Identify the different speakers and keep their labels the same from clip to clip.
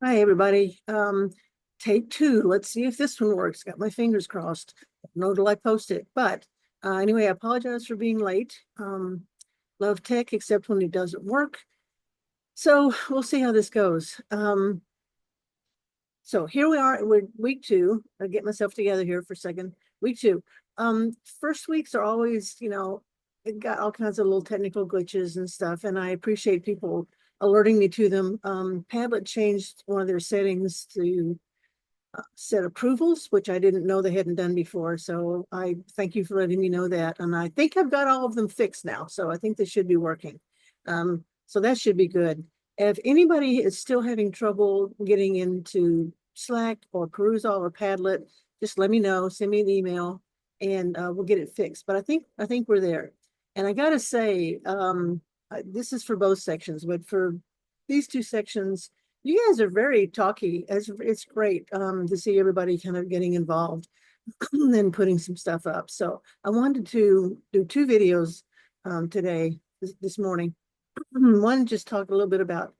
Speaker 1: Hi, everybody. Take two. Let's see if this one works. Got my fingers crossed. Know till I post it. But anyway, I apologize for being late. Love tech, except when it doesn't work. So we'll see how this goes. So here we are. We're week two. I'll get myself together here for a second. Week two. First weeks are always, it got all kinds of little technical glitches and stuff, and I appreciate people alerting me to them. Padlet changed one of their settings to set approvals, which I didn't know they hadn't done before. So I thank you for letting me know that. And I think I've got all of them fixed now. So I think they should be working. So that should be good. If anybody is still having trouble getting into Slack or Perusall or Padlet, just let me know, send me an email, and we'll get it fixed. But I think we're there. And I gotta say, this is for both sections, but for these two sections, you guys are very talky. It's great to see everybody kind of getting involved and putting some stuff up. So I wanted to do two videos today, this morning. One, just talk a little bit about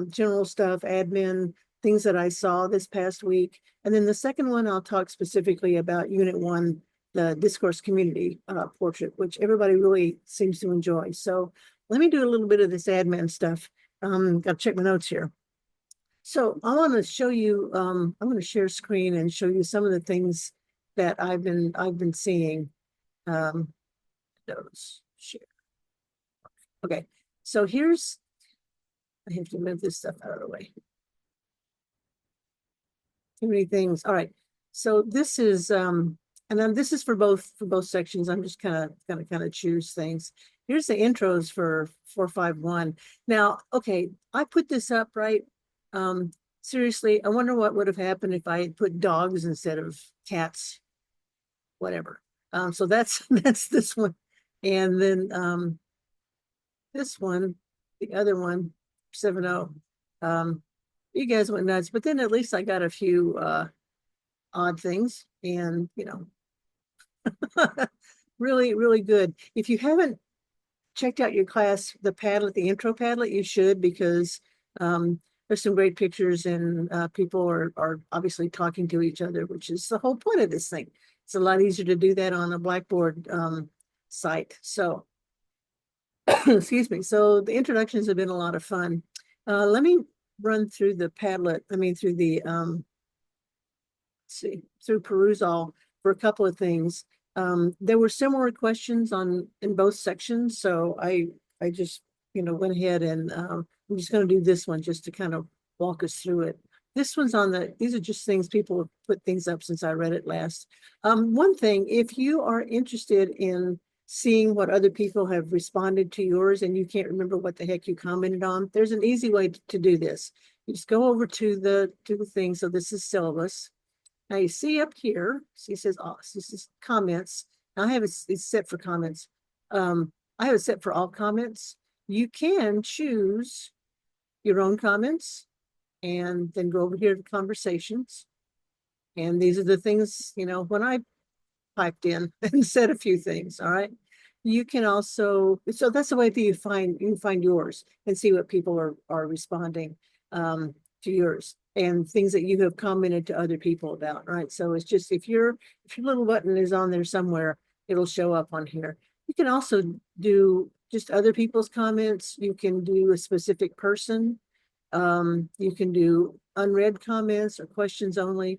Speaker 1: general stuff, admin, things that I saw this past week. And then the second one, I'll talk specifically about Unit 1, the discourse community portrait, which everybody really seems to enjoy. So let me do a little bit of this admin stuff. Got to check my notes here. So I want to show you, I'm going to share screen and show you some of the things that I've been seeing. Those share. Okay. So I have to move this stuff out of the way. Too many things. All right. So this is, and then this is for both sections. I'm just kind of choose things. Here's the intros for 451. Now, okay, I put this up, right? Seriously, I wonder what would have happened if I had put dogs instead of cats, whatever. So that's that's this one. And then this one, the other one, 70. You guys went nuts, but then at least I got a few odd things and really, really good. If you haven't checked out your class, the Padlet, the intro Padlet, you should, because there's some great pictures and people are obviously talking to each other, which is the whole point of this thing. It's a lot easier to do that on a Blackboard site. So, excuse me. So the introductions have been a lot of fun. Let me run through the Padlet, through the, see, through Perusall for a couple of things. There were similar questions in both sections, so I just went ahead and I'm just going to do this one just to kind of walk us through it. This one's these are just things people have put things up since I read it last. One thing, if you are interested in seeing what other people have responded to yours and you can't remember what the heck you commented on, there's an easy way to do this. You just go over to the thing. So this is syllabus. Now you see up here, see it says, oh, this is comments. Now I have it's set for comments. I have it set for all comments. You can choose your own comments and then go over here to conversations. And these are the things, when I piped in and said a few things, all right? You can also, so that's the way that you find yours and see what people are responding to yours and things that you have commented to other people about, right? So it's just if your little button is on there somewhere, it'll show up on here. You can also do just other people's comments. You can do a specific person. You can do unread comments or questions only.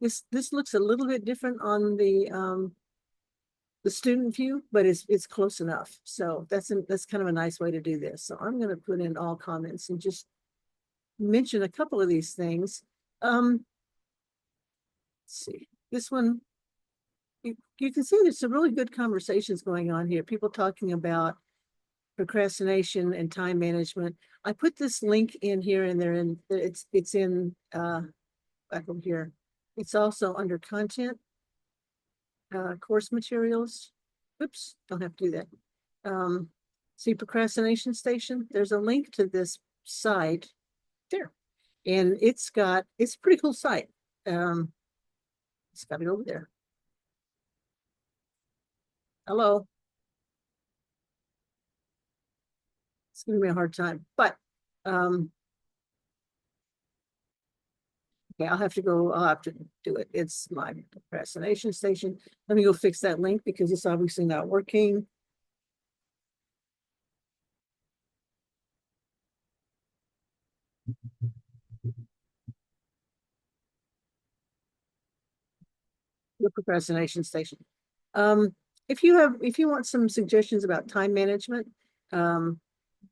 Speaker 1: This looks a little bit different on the student view, but it's close enough. So that's kind of a nice way to do this. So I'm going to put in all comments and just mention a couple of these things. Let's see, this one, you can see there's some really good conversations going on here. People talking about procrastination and time management. I put this link in here and there, and it's in back over here. It's also under content, course materials. Oops, don't have to do that. See procrastination station. There's a link to this site there, and it's a pretty cool site. It's got to go over there. Hello. It's giving me a hard time, but Okay, I'll have to do it. It's my procrastination station. Let me go fix that link because it's obviously not working. The procrastination station. Um, if you want some suggestions about time management, um,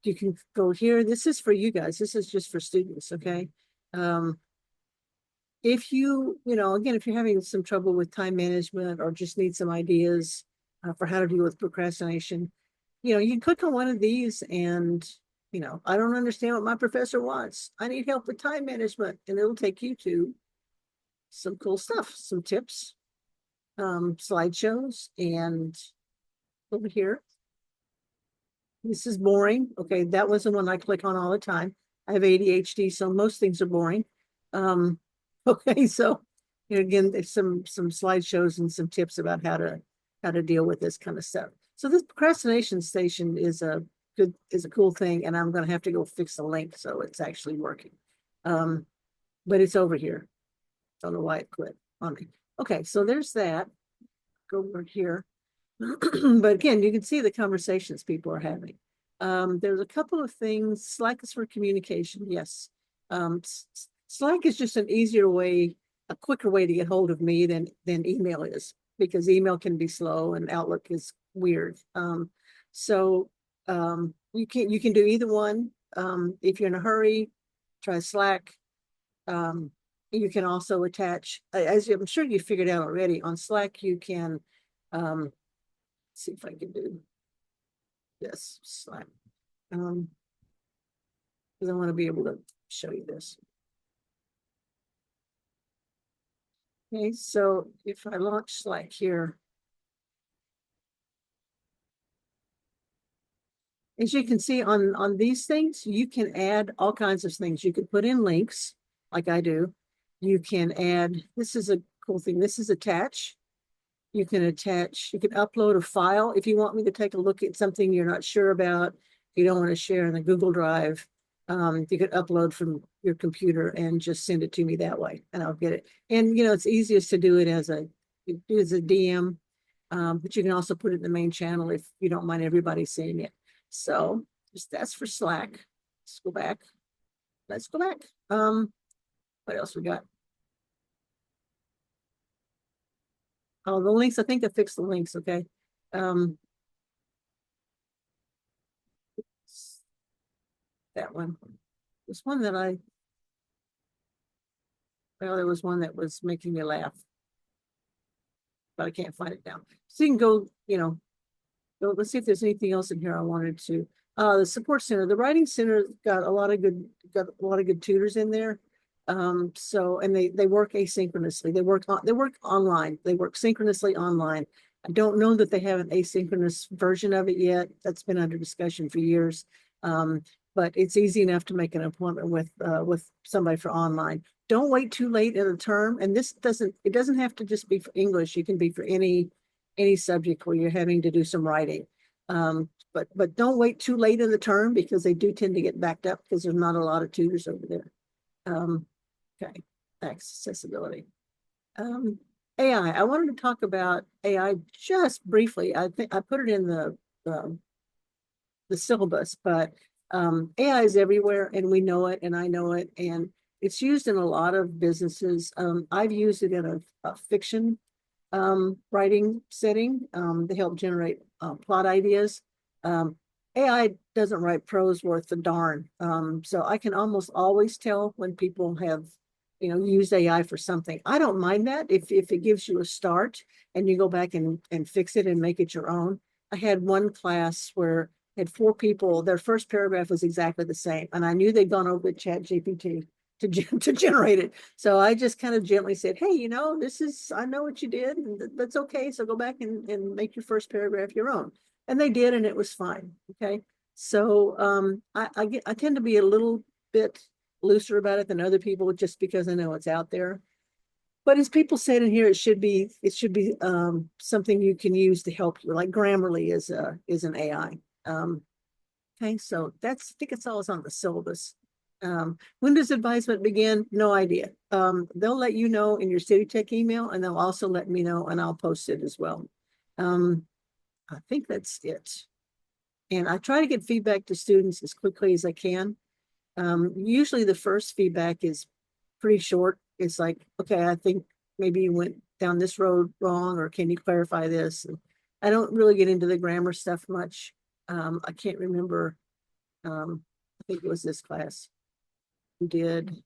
Speaker 1: you can go here. This is for you guys. This is just for students, okay? If again, if you're having some trouble with time management or just need some ideas for how to deal with procrastination, you can click on one of these and, I don't understand what my professor wants. I need help with time management, and it'll take you to some cool stuff, some tips, slideshows, and over here, this is boring. Okay, that was the one I click on all the time. I have ADHD, so most things are boring. Okay, so again, there's some slideshows and some tips about how to deal with this kind of stuff. So this procrastination station is a cool thing, and I'm going to have to go fix the link so it's actually working. But it's over here. Don't know why it quit on me. Okay, so there's that. Go over here. But again, you can see the conversations people are having. There's a couple of things. Slack is for communication. Yes. Slack is just an easier way, a quicker way to get hold of me than email is, because email can be slow and Outlook is weird. So you can do either one. If you're in a hurry, try Slack. You can also attach, as I'm sure you figured out already, on Slack, you can see if I can do this Slack. Because I want to be able to show you this. Okay, so if I launch Slack here, as you can see on these things, you can add all kinds of things. You could put in links like I do. You can add, this is a cool thing. This is attach. You can upload a file. If you want me to take a look at something you're not sure about, you don't want to share in the Google Drive, you could upload from your computer and just send it to me that way, and I'll get it. And it's easiest to do it as a DM, but you can also put it in the main channel if you don't mind everybody seeing it. So that's for Slack. Let's go back. Let's go back. What else we got? Oh, the links. I think I fixed the links. Okay. That one. This one that there was one that was making me laugh, but I can't find it now. So you can go, let's see if there's anything else in here I wanted to. The support center, the writing center got a lot of good tutors in there. So, and they work asynchronously. They work online. They work synchronously online. I don't know that they have an asynchronous version of it yet. That's been under discussion for years. But it's easy enough to make an appointment with somebody for online. Don't wait too late in the term. And it doesn't have to just be for English. You can be for any subject where you're having to do some writing. But don't wait too late in the term, because they do tend to get backed up because there's not a lot of tutors over there. Okay, accessibility. AI. I wanted to talk about AI just briefly. I think I put it in the syllabus, but AI is everywhere, and we know it, and I know it, and it's used in a lot of businesses. I've used it in a fiction writing setting. They help generate plot ideas. AI doesn't write prose worth a darn. So I can almost always tell when people have, used AI for something. I don't mind that if it gives you a start and you go back and fix it and make it your own. I had one class where I had 4 people, their first paragraph was exactly the same, and I knew they'd gone over to ChatGPT to generate it. So I just kind of gently said, hey, I know what you did, and that's okay. So go back and make your first paragraph your own. And they did, and it was fine. Okay. So I tend to be a little bit looser about it than other people, just because I know it's out there. But as people said in here, it should be something you can use to help you. Like Grammarly is an AI. Okay, so I think it's all on the syllabus. When does advisement begin? No idea. They'll let you know in your City Tech email, and they'll also let me know, and I'll post it as well. I think that's it. And I try to get feedback to students as quickly as I can. Usually the first feedback is pretty short. It's like, okay, I think maybe you went down this road wrong, or can you clarify this? And I don't really get into the grammar stuff much. I can't remember. I think it was this class who did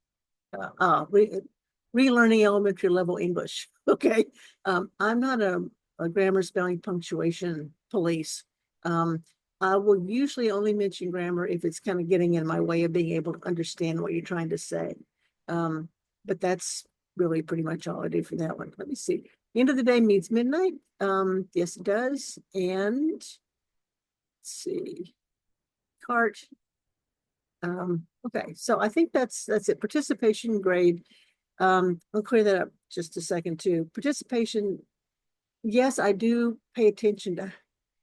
Speaker 1: relearning elementary level English. Okay. I'm not a grammar, spelling, punctuation police. I will usually only mention grammar if it's kind of getting in my way of being able to understand what you're trying to say. But that's really pretty much all I do for that one. Let me see. The end of the day means midnight. Yes, it does. And let's see. Cart. Okay, so I think that's it. Participation grade. I'll clear that up just a second too. Participation, yes, I do pay attention to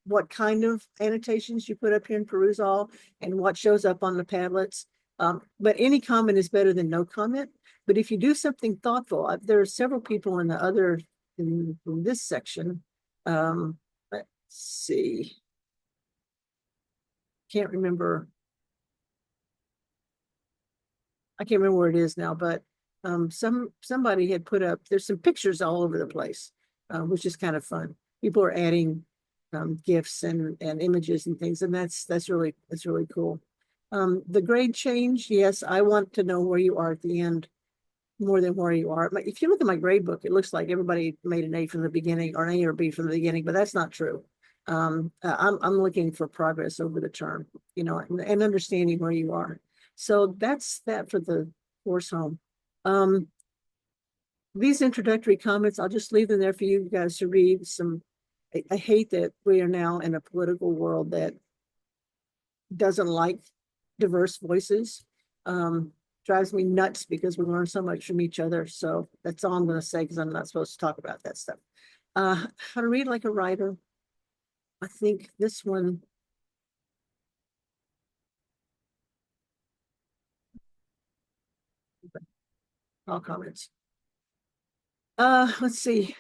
Speaker 1: what kind of annotations you put up here in Perusall and what shows up on the Padlets. But any comment is better than no comment. But if you do something thoughtful, there are several people in the other, in this section. Let's see. Can't remember. I can't remember where it is now, but somebody had put up, there's some pictures all over the place, which is kind of fun. People are adding GIFs and images and things, and that's really cool. The grade change, yes, I want to know where you are at the end more than where you are. If you look at my grade book, it looks like everybody made an A from the beginning, or an A or B from the beginning, but that's not true. I'm looking for progress over the term, you know, and understanding where you are. So that's that for the course home. These introductory comments, I'll just leave them there for you guys to read. I hate that we are now in a political world that doesn't like diverse voices. Drives me nuts because we learn so much from each other. So that's all I'm going to say, because I'm not supposed to talk about that stuff. How to read like a writer. I think this one. All comments. Let's see.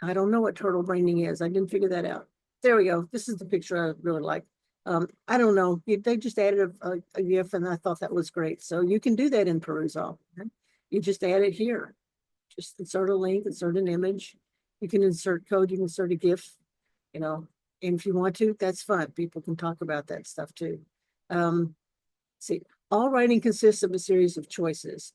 Speaker 1: I don't know what turtle braining is. I didn't figure that out. There we go. This is the picture I really like. I don't know. They just added a GIF, and I thought that was great. So you can do that in Perusall. Okay? You just add it here. Just insert a link, insert an image. You can insert code, you can insert a GIF, you know, and if you want to, that's fun. People can talk about that stuff too. See, all writing consists of a series of choices.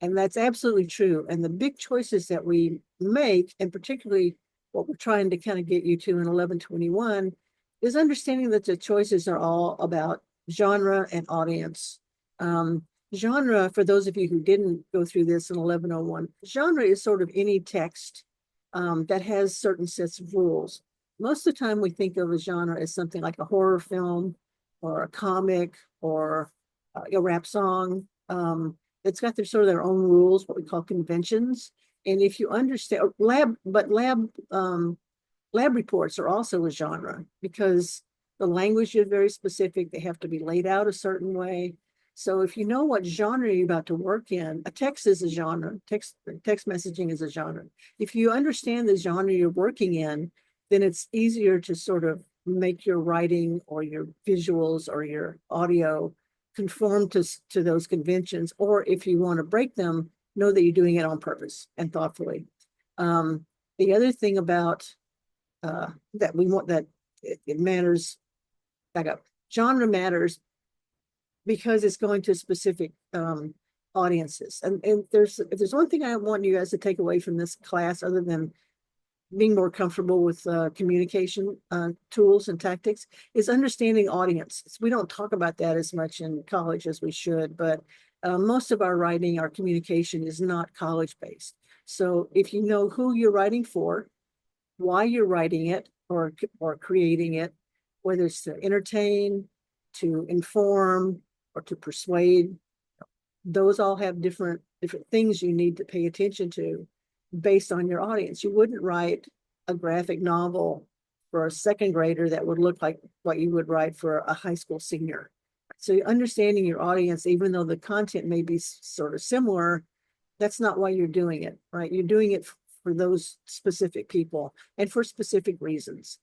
Speaker 1: And that's absolutely true. And the big choices that we make, and particularly what we're trying to kind of get you to in 1121, is understanding that the choices are all about genre and audience. Genre, for those of you who didn't go through this in 1101, genre is sort of any text that has certain sets of rules. Most of the time we think of a genre as something like a horror film or a comic or a rap song. It's got their sort of their own rules, what we call conventions. And if you understand lab reports are also a genre, because the language is very specific. They have to be laid out a certain way. So if you know what genre you're about to work in, a text is a genre, text messaging is a genre. If you understand the genre you're working in, then it's easier to sort of make your writing or your visuals or your audio conform to those conventions. Or if you want to break them, know that you're doing it on purpose and thoughtfully. The other thing about that we want, that it matters, back up, genre matters because it's going to specific audiences. And if there's one thing I want you guys to take away from this class, other than being more comfortable with communication tools and tactics, is understanding audience. We don't talk about that as much in college as we should, but most of our writing, our communication is not college-based. So if you know who you're writing for, why you're writing it or creating it, whether it's to entertain, to inform, or to persuade, those all have different things you need to pay attention to based on your audience. You wouldn't write a graphic novel for a second grader that would look like what you would write for a high school senior. So understanding your audience, even though the content may be sort of similar, that's not why you're doing it, right? You're doing it for those specific people and for specific reasons.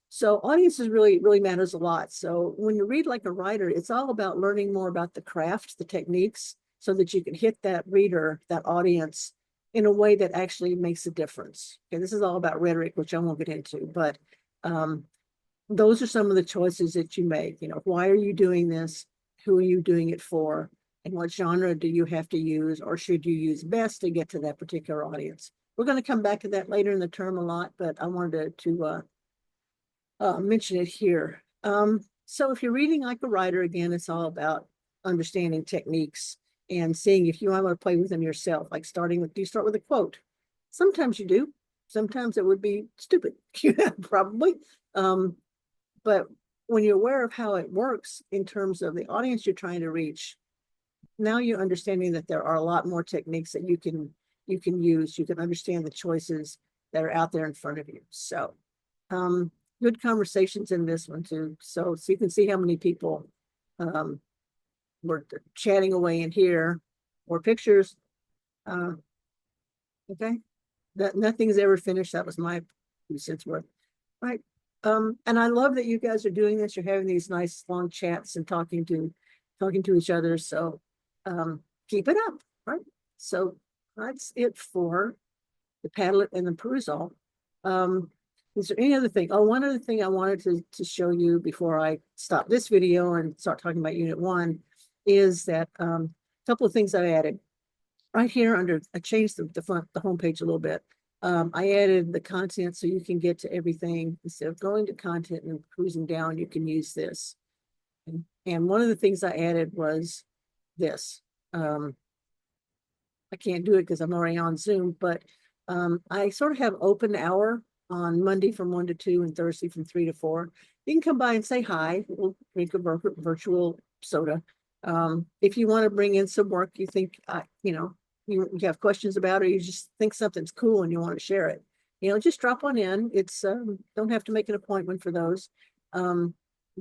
Speaker 1: So audiences really matters a lot. So when you read like a writer, it's all about learning more about the craft, the techniques, so that you can hit that reader, that audience, in a way that actually makes a difference. Okay, this is all about rhetoric, which I won't get into, but those are some of the choices that you make. You know, why are you doing this? Who are you doing it for? And what genre do you have to use or should you use best to get to that particular audience? We're going to come back to that later in the term a lot, but I wanted to mention it here. So if you're reading like a writer, again, it's all about understanding techniques and seeing if you want to play with them yourself, like starting with, do you start with a quote? Sometimes you do. Sometimes it would be stupid, probably. But when you're aware of how it works in terms of the audience you're trying to reach, now you're understanding that there are a lot more techniques that you can use. You can understand the choices that are out there in front of you. So good conversations in this one too. So you can see how many people were chatting away in here, or pictures. Okay, that nothing's ever finished. That was my 2 cents worth. Right. And I love that you guys are doing this. You're having these nice long chats and talking to each other. So keep it up. Right. So that's it for the Padlet and the Perusal. Is there any other thing? Oh, one other thing I wanted to show you before I stop this video and start talking about Unit 1 is that a couple of things I added. Right here under, I changed the homepage a little bit. I added the content so you can get to everything. Instead of going to content and cruising down, you can use this. And one of the things I added was this. I can't do it because I'm already on Zoom, but I sort of have open hour on Monday from 1 to 2 and Thursday from 3 to 4. You can come by and say hi. We'll drink a virtual soda. If you want to bring in some work you think, you have questions about, or you just think something's cool and you want to share it, just drop on in. It's don't have to make an appointment for those.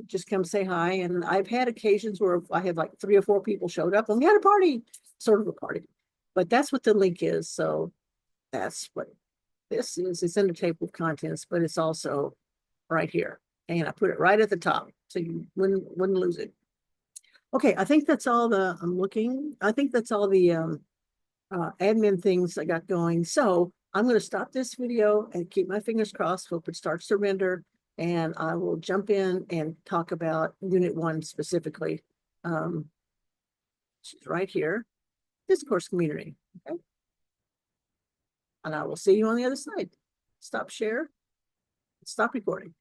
Speaker 1: Just come say hi. And I've had occasions where I had like 3 or 4 people showed up and we had a party, sort of a party. But that's what the link is. So that's what this is. It's in the table of contents, but it's also right here. And I put it right at the top so you wouldn't lose it. Okay, I think that's all I think that's all the admin things I got going. So I'm going to stop this video and keep my fingers crossed. Hope it starts to render, and I will jump in and talk about Unit 1 specifically. She's right here. Discourse community. Okay. And I will see you on the other side. Stop share. Stop recording.